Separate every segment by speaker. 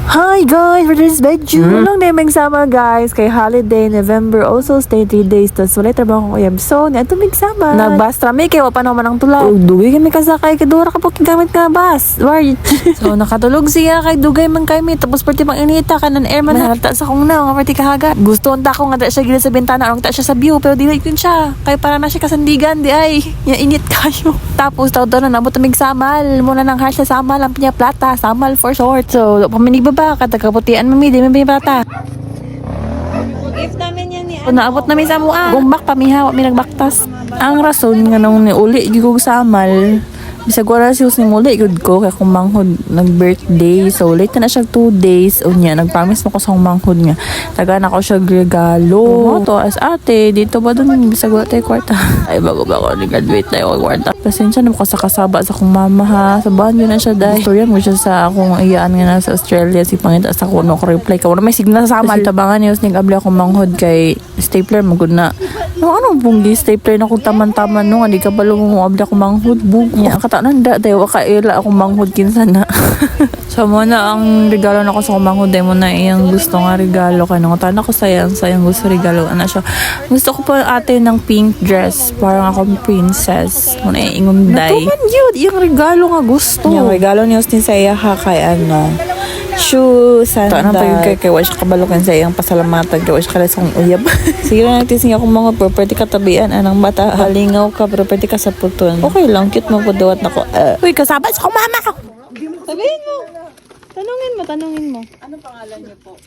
Speaker 1: Hi guys, for this video. Long day magsama guys. Kay holiday, November also stay 3 days. Tapos wala trabaho ko kayab. So, na ito magsama. Nagbastra may kay wapa naman ang tulaw. Dugay kami kasakay. Kay dura ka po kigamit ka bus. Why? So, nakatulog siya kay dugay man kami. Tapos pati mang inita ka ng airman. Nahalata sa kong na. Nga pati kahaga. Gusto ang tako nga siya gila sa bintana. Ang ta siya sa view. Pero dili yun siya. Kaya para na siya kasandigan. Di ay. Init kayo. Tapos tawad na nabot na magsamal. Muna nang hash na samal. Ang pinya plata. Samal for short. So, paminig ba katagaputian mami, di may bata.
Speaker 2: Gift namin yan ni
Speaker 1: Kung naabot namin sa mua, gumbak pamihawa, may nagbaktas. Ang rason nga nung niuli, gigog samal, bisag wala siya ni muli, gud ko, kaya kung manghod, nag-birthday, so late na siya 2 days, o niya, nag-promise mo ko sa manghod nga, taga na ko siya regalo. To as ate, dito ba dun, bisag wala tayo kwarta. Ay, bago nag-graduate tayo kwarta. Pasensya na mo sa kasaba sa akong mama ha, sabahan yun na siya dahil. Storya mo siya sa akong iyaan nga na sa Australia, si pangita sa kuno ko reply ka. Wala may signal sa samal, tabangan niyo, nag-abli akong manghod kay stapler, magod na. No, anong punggi stapler na kung taman-taman no, hindi ka balo mo abli akong manghod, bug. Yeah, katananda, tayo wakaila akong manghod kinsan na. So mo na ang regalo na ko sa manghod, mo na iyang gusto nga regalo kay nung tanan ko sayang gusto regalo ana siya. Gusto ko pa ate ng pink dress, parang akong princess. Mo na ingon day. Natuman yun, yung regalo nga gusto. Yung regalo niya ni saya ha kay ano, shoes, sandal. Ano pa yung kay wash kabalokan sa iyang pasalamatan kay wash kalasong uyab. Sige na natin siya akong mga property katabian anang bata halingaw ka property ka sa puton. Okay lang, cute mo po duwat na ko. Uy, kasabas ako mama ko.
Speaker 2: Sabihin mo. Tanungin mo.
Speaker 1: Ano pangalan niyo po?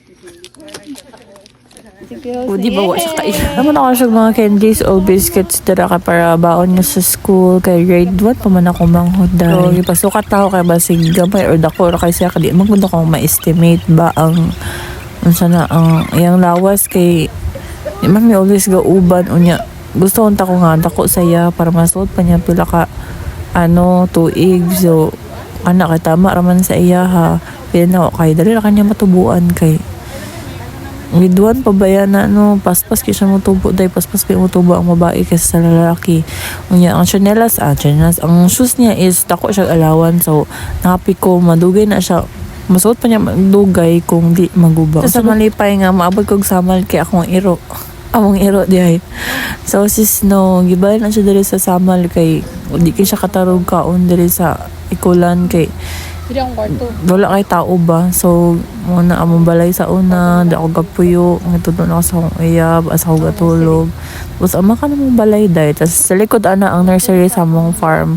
Speaker 1: O, di ba siya kayo? Naman ako siya mga candies o biscuits dara ka para baon niya sa school. Kay grade 1 pa man ako manghod dahil. So, ipasukat ako kay basig gamay or dako or kay siya kadi. Magmunda ko ma-estimate ba ang sana ang iyang lawas kay di man may always go uban o niya. Gusto kong tako nga dako saya para masuot pa niya pila ka tuig. So, anak kay tama raman sa iya ha. Pila na kay dali ra kanya matubuan kay with one pabayan na paspas kaya siya mutubo dahil paspas kaya mutubo ang babae kaysa sa lalaki. Unya ang chanelas ang shoes niya is dako siya alawan, so napi ko madugay na siya, masuot pa niya magdugay kung di maguba. Sa malipay nga maabot kog samal kay akong iro among iro dihay. So sis gibay na siya diri sa samal kay di kay siya katarog kaon diri sa ikulan kay
Speaker 2: Ang kwarto.
Speaker 1: wala kay tao ba, so muna among balay sa una di ako gagpuyo ang itudo na ako sa akong uyab as ako gatulog, tapos ama ka namang balay day, tapos sa likod ana ang nursery sa among farm,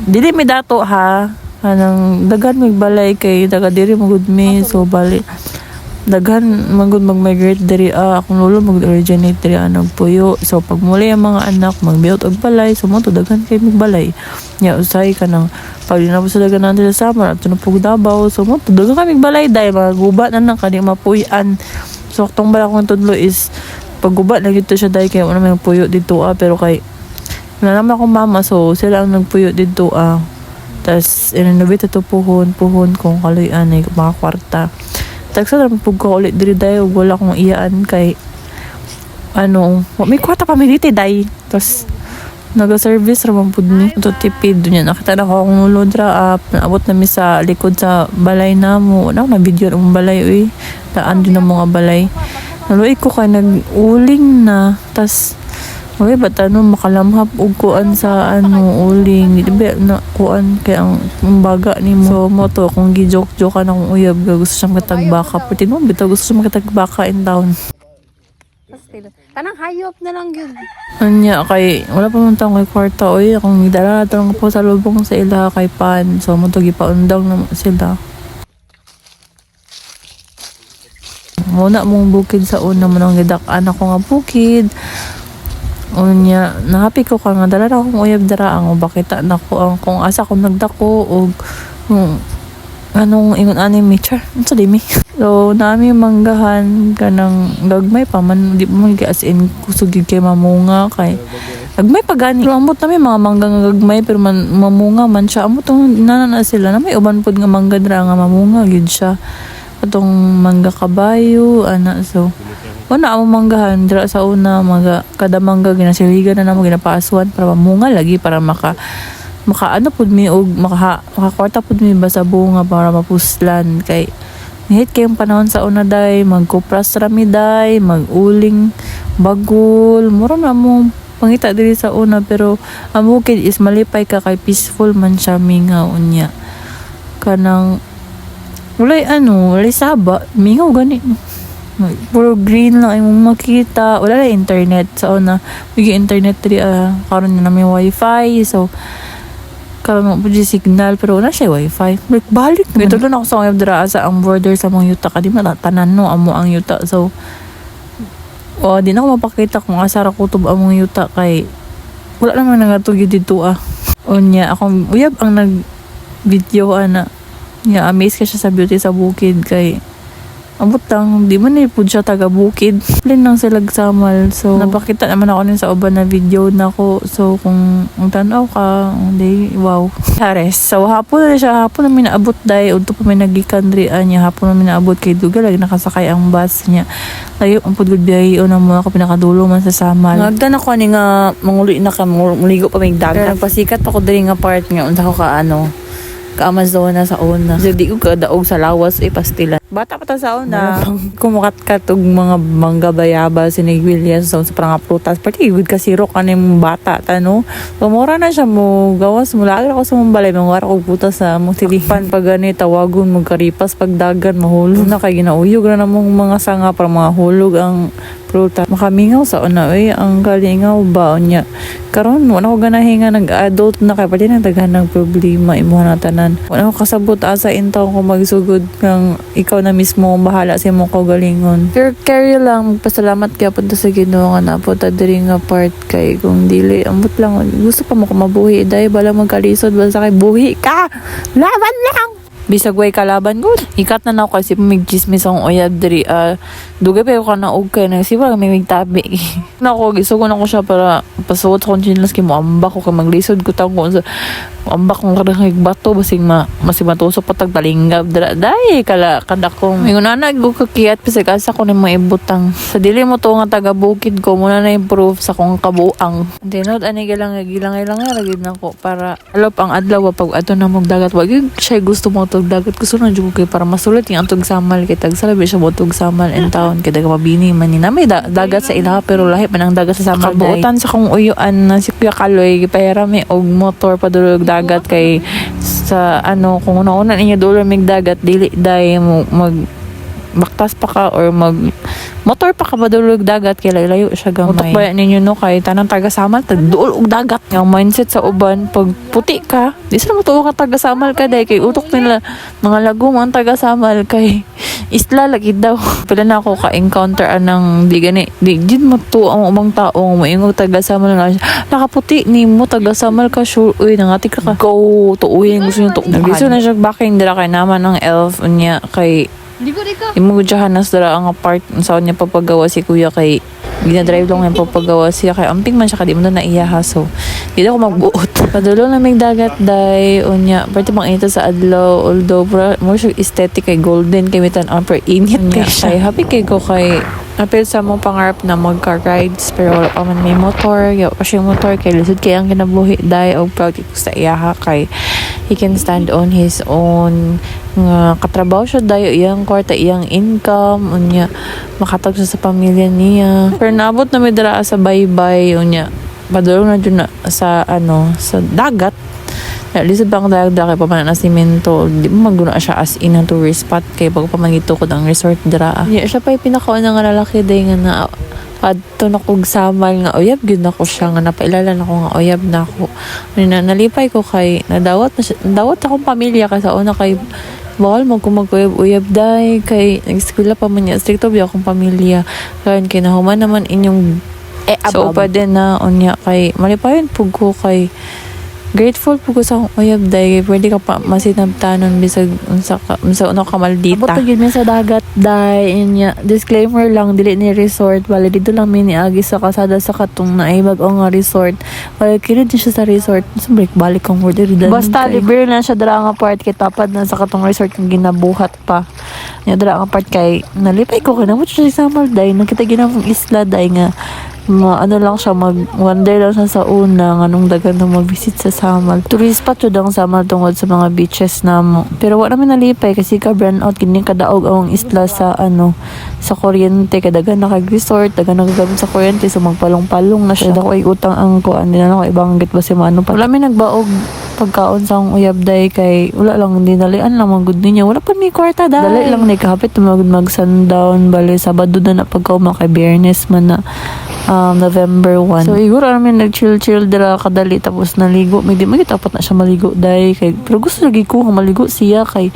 Speaker 1: dili mi dato ha anang dagan mig balay kay daga diri magud mi, so bali daghan magud mag-migrate diri akong lolo mag-originate diri nagpuyo, so pag muli ang mga anak magbiot og balay, so mo to daghan kay mig balay nya usay ka nang pag na sa dagan nandito sa summer at tunupog Davao, so mo to daghan kami balay day mga gubat na nang kani mapuy-an. So aktong bala kong tudlo is pag gubat na gito siya day kay wala may puyo dito pero kay nalaman akong mama, so sila ang nagpuyo dito tas ininobit ito puhon kung kaluyan ay mga kwarta. Tagsa na pag ko ulit diri day wala akong iyaan kay may kwarta pa may dito day, tas naga-service ramang pud ni to tipid dunya nakita na ko akong lodra naabot na mi sa likod sa balay namo na video ang balay daan din ang mga balay naluoy ko kay nag-uling na, tas ba't makalamhap og kuan sa uling di ba na kuan kay ang baga ni mo, so mo to kung gi-joke-joke akong uyab gusto siya makapagbaka pati mo bitaw gusto siya makapagbaka in town.
Speaker 2: Kanang hayop na lang yun.
Speaker 1: Anya kay wala pa man tang kay kwarta akong gidala lang po sa lubong sa ila kay pan, so mo to gipaundang na sila. Muna mong bukid sa una mo nang gidak-an ako nga bukid. Unya nahapi ko ka nga dala na akong uyab dara ang bakita na ko ang kung asa ko nagdako og anong ingon ani char unsa di mi. So nami manggahan kanang gagmay pa man di mo as in kusog kay mamunga kay gagmay pa gani amot na may mga mangga nga gagmay pero man mamunga man siya amot tong nanana sila na may uban pod nga mangga dra nga mamunga gyud siya atong mangga kabayo ana, so wala ako manggahan dira sa una mga kada mangga ginasiligan na namo ginapaswan para mamunga lagi para maka pud mi og makakwarta pud mi ba sa bunga para mapuslan kay Hit kayong panahon sa una day, magkupras rami day, maguling, bagol, mura na mo pangita diri sa una, pero ang bukid is malipay ka kay peaceful man siya mingaw unya. Kanang walay saba, mingaw gani. Puro green lang imong makita, wala na internet sa una. May internet diri karon na may wifi, so karon mo pud signal pero wala siya wifi. Balik naman. Ito lang ako sa mga dira sa ang border sa mga yuta kadi man tanan no amo ang yuta. So di na ako mapakita kung asa ra kutob among yuta kay wala naman nagatugid dito Unya akong uyab ang nag video ana. Amaze ka siya sa beauty sa bukid kay abot lang, di man pud siya taga bukid. Plan lang sila samal. So, napakita naman ako sa uban na video na ko. So, kung ang tanaw ka, di, wow. Hares. So, hapon namin naabot dahi. Unto pa may nagikan niya. Hapon namin naabot kay Duga. Lagi nakasakay ang bus niya. Layo, ang pudgod biyahe na mo ako pinakadulo man sa samal. Nagdan ako ni nga, manguli na ka, muligo pa may dagat. Pero nagpasikat ako diri nga part nga. Unsa ko ka ka-Amazona sa una. So, di ko kadaog sa lawas, pastilan. Bata pa ta sa una. Kumukat-kat og mga mangga bayaba, sinigwilya sa parang prutas. Pati good ka sirok kaning bata, tano. Pamura na siya mo, gawas mo. Lagi ako sa mong balay, mangwara ko puta sa mong tilipan. Pag gani, tawagon, magkaripas, pagdagan, mahulog na kay ginauyog na namang mga sanga para mga hulog ang prutas. Makamingaw sa una, ang kalingaw ba niya. Karon wala ko ganahin nga nag-adult na kay pati nang daghan ng problema imuha na tanan. Wala ko kasabot asa intaw ko magsugod kang ikaw na mismo ang bahala sa imong kaugalingon. Pero carry lang, pasalamat kaya punta sa Ginoo nga na po ta diri nga part kay kung dili ambot lang gusto pa mo ko mabuhi dahil bala magkalisod basta kay buhi ka. Laban lang. Bisag way kalaban ko. Ikat na ako kasi pumigchismis akong uyab diri. Dugay pa ako naog kay na siya may tabi. Nako gisugon ako siya para pasuot sa konchinas kay mo ambak ko kay maglisod ko tang ko sa ambak kong kadang bato basing masimatusok pa tag talinggab dira dai kala kada kong mingon na go kakiyat bisag asa ko ni maibutang. Sa dili mo to nga taga bukid ko muna na improve sa kong kabuang. Dinod ani gilang ragid nako para alop ang adlaw pag ato na magdagat wag siya gusto mo tog dagat gusto na jud kay para masulit yung antog samal kay tag salabi siya mo tog samal in town kay daga mabini man ni na may dagat sa ilaha pero lahi man ang dagat sa samal kabuutan sa kong uyuan na si Kuya Kaloy gipahirami og motor padulog dagat kay sa kung una-una ninyo dulo mig dagat dili day mo mag baktas pa ka or mag motor pa ka madulog dagat kay layo siya gamay. Utok ba ninyo no kay tanang taga-samal duol og dagat. Yung mindset sa uban pag puti ka, di sila mo tuwa ka taga-samal ka day kay utok nila mga lagom ang taga-samal kay isla lagi daw. Pila na ako ka-encounter anang di gani di gid mo to ang umang tao mo ingog taga-samal nga nakaputi ni mo taga-samal ka sure uy nangati ka go tuuyin gusto niyo tukdukan. Nagiso na siya backing dira kay naman ang elf unya kay imo jahanas dara ang part sa niya papagawa si kuya kay ginadrive lang yung papagawa siya kay amping man siya kadi mo na iyaha so di ako magbuot padulo na may dagat day unya parte pang ito sa adlaw although more siya aesthetic kay golden kay mitan ang per init kay happy kay ko kay apil sa mong pangarap na mag-car rides pero wala pa man may motor kasi yung motor kay lisod kay ang kinabuhi day og proud ko sa iyaha kay he can stand on his own nga katrabaho siya dayo iyang kwarta iyang income unya makatag siya sa pamilya niya pero naabot na may dara sa baybay unya padulong na dyan na sa sa dagat lisod bang dagat kay pamanan na simento di mo maguna siya as in ang tourist spot kay pag pamangito ko ang resort dira siya pa yung pinakauna nga lalaki day nga na adto na kog samal nga uyab gyud nako siya nga napailala na ko nga uyab na ako nalipay ko kay nadawat akong pamilya kay sa una kay bawal mo kung mag-uyab day kay nag-eskwela pa man niya stricto biya akong pamilya karon kay nahuman naman inyong so pa din na unya kay malipayon pug ko kay grateful po ko sa akong uyab day pwede ka pa masinabtanon bisag unsa ka maldita abot gyud mi sa dagat day inya disclaimer lang dili ni resort wala dito lang mi niagi sa kasada sa katong naay bag-o nga resort wala kini din siya sa resort so balik kang word basta libre na siya dira nga part kay tapad na sa katong resort kung ginabuhat pa nya dira nga part kay nalipay ko kinamot siya sa samal day nakita ginamong isla day nga ano lang siya, mag-wander lang siya sa una, anong dagan na mag-visit sa Samal. Tourist spot yun ang Samal tungod sa mga beaches na mo. Pero wala namin nalipay kasi ka-brand out, kini kadaog ang isla sa sa kuryente, kadagan nakag-resort, dagan nagagamit sa kuryente, so magpalong-palong na siya. Kaya ako ay utang ang kuan, din na ako ibanggit ba si Mano pa. Wala may nagbaog pagkaon sa akong uyab day kay wala lang dinalian lang mga good niya, wala pa may kwarta dali lang ni kahapit mag sundown bali Sabado na pagkauma kay Biyernes man na November 1. So iguro namin nag-chill dira kadali tapos naligo, may di magitapat na siya maligo day kay pero gusto lagi ko maligo siya kay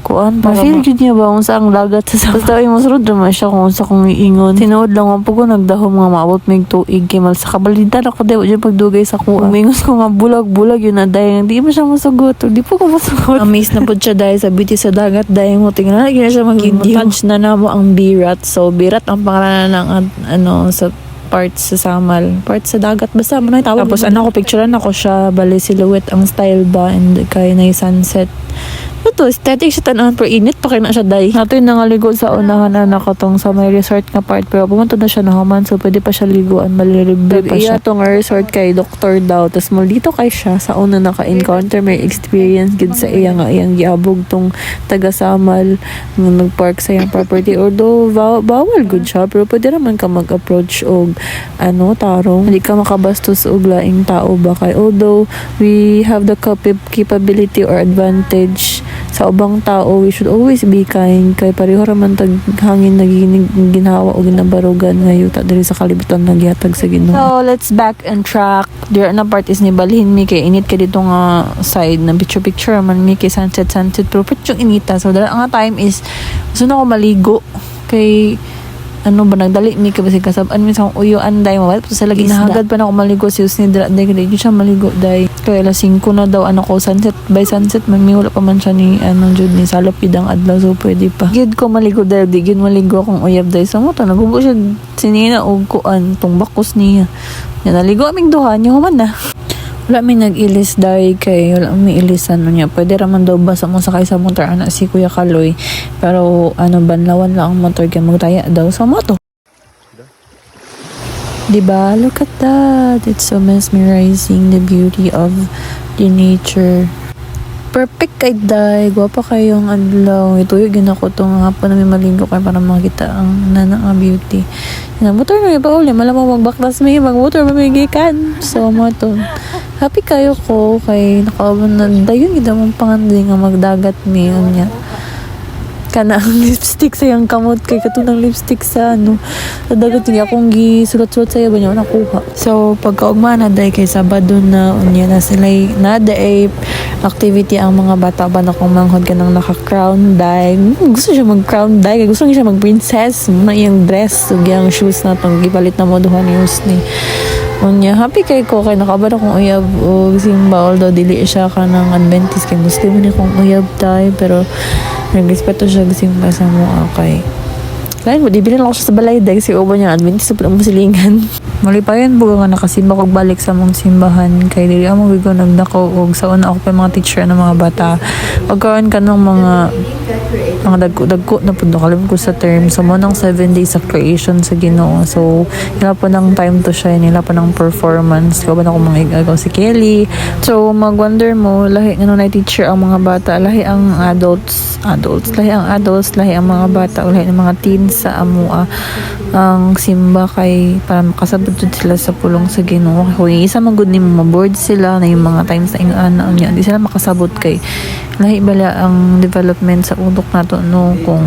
Speaker 1: kuan para feel jud niya ba unsa ang dagat sa basta ay mosurod naman siya kung unsa kong iingon tinuod lang ako ko nagdahom nga maabot mig tuig kay mal sa kabalita ako daw jud pagdugay sa kuha mingon ko nga bulag yun na dayon di mo siya masugot di po ko masugot amaze na pud siya dahil sa beauty sa dagat dayon mo tingnan lagi na siya mag-touch na namo ang birat so birat ang pangalanan ng sa part sa Samal, part sa dagat basta mo na tawag. Tapos ko picturean ako siya bali silhouette ang style ba and kay na sunset. Ito, aesthetic siya tanan pero init pa kaya na siya day. Nato yung nangaligo sa unahan na nakatong sa may resort nga part pero pumunta na siya na human so pwede pa siya liguan malilibre pa siya. Itong resort kay doktor daw tapos mo dito kay siya sa una naka-encounter may experience gid sa iya nga iyang giabog tong taga Samal nga nag-park sa iyang property although bawal good siya pero pwede naman ka mag-approach og tarong hindi ka makabastos og laing tao ba kay although we have the capability or advantage sa ubang tao, we should always be kind kay pareho raman tag hangin naging ginhawa o ginabarugan nga yuta diri sa kalibutan nagyatag sa Ginoo. So let's back and track. There na part is ni balhin mi kay init ka dito nga side na picture man mi kay sunset pero yung inita. So dala nga time is gusto na ko maligo kay nagdali mi kasi kasabaan mi sa uyo anday mawala sa lagi nahagad pa na ako maligo si usni dira day kay siya maligo day kay alas 5 na daw ko sunset by sunset man mi wala pa man siya ni jud ni salopid ang adlaw so pwede pa gid ko maligo day di gid maligo akong uyab day sa mo to nagubo siya sinina og kuan tong bakos niya naligo aming duha niya human na. Wala may nag-ilis dahil kay wala may ilisan niya. Pwede raman daw basa mo sakay sa motor ana si Kuya Kaloy. Pero banlawan lang ang motor kaya magtaya daw sa moto. Diba? Look at that. It's so mesmerizing, the beauty of the nature. Perfect kay day. Gwapa kayong adlaw. Ituyog yun ako itong hapon na may maligo kayo para makita ang nanang beauty. Motor na iba uli. Malamang magbaklas may mag-motor mamigikan. So, moto. Happy kayo ko kay nakauban na dayon gid mong pangandi nga magdagat mi niya. Kana ang lipstick sa yang kamot kay katunang lipstick sa sa dagat niya akong gisulat-sulat sa iya ba niya nakuha. So pagkaugma na day kay Sabado na unya na sila na day activity ang mga bata ba na kung manghod ka nang naka-crown day. Gusto siya mag-crown day kay gusto niya mag-princess na iyang dress ug iyang shoes na tong gipalit na mo duha ni Husni. Unya, happy kay ko kay nakabara kong uyab o simba although dili siya ka ng Adventist kay Muslim ni kong uyab tay pero nagrespeto siya simba sa mga kay lain mo, di bilhin lang ako siya sa balay dahil kasi uba niya Adventist sa pulang musilingan. Malipayan po nga nakasimba kog balik sa mong simbahan kay dili amo gigo nagdako og sa una ako pa mga teacher ng mga bata pagkaon ka ng mga dagko na pud nakalim ko sa term so mo nang 7 days of creation sa Ginoo so nila pa ng time to shine nila pa ng performance ko ba na ko mga igagaw si Kelly so mag-wonder mo lahi nga na teacher ang mga bata lahi ang adults lahi ang mga bata lahi ang mga teens sa amua ang simba kay para makasabot jud sila sa pulong sa Ginoo kung isa man gud nimo maboard sila na yung mga times na ingana niya di sila makasabot kay lahi bala ang development sa utok nato kung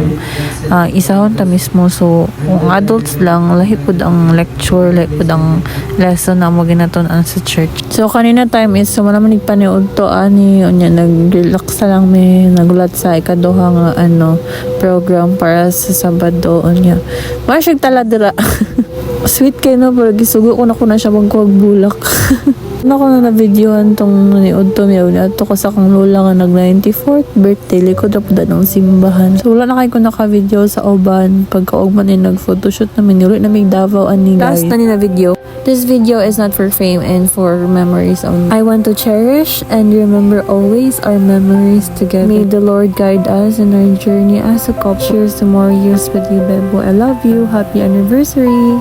Speaker 1: isahon ta mismo so kung adults lang lahi pud ang lecture lahi pud ang lesson na mo ginaton-an sa church so kanina time is so man nagpaniud to ani unya nag-relax lang may nagulat sa ikaduha nga program para sa Sabado unya masyag taladira sweet kay no pero gisugo ko na siya magkuwag bulak ako na videohan tong naniod to miyaw na to ko sa kang lola nga nag 94th birthday likod na po ng simbahan so wala na kayo ko naka-video sa uban pagkaugman ay nag-photoshoot na minuli na may Davao ani guys last na ni na video. This video is not for fame and for memories only. I want to cherish and remember always our memories together. May the Lord guide us in our journey as a couple. Cheers to more years with you, Bebo. I love you. Happy anniversary.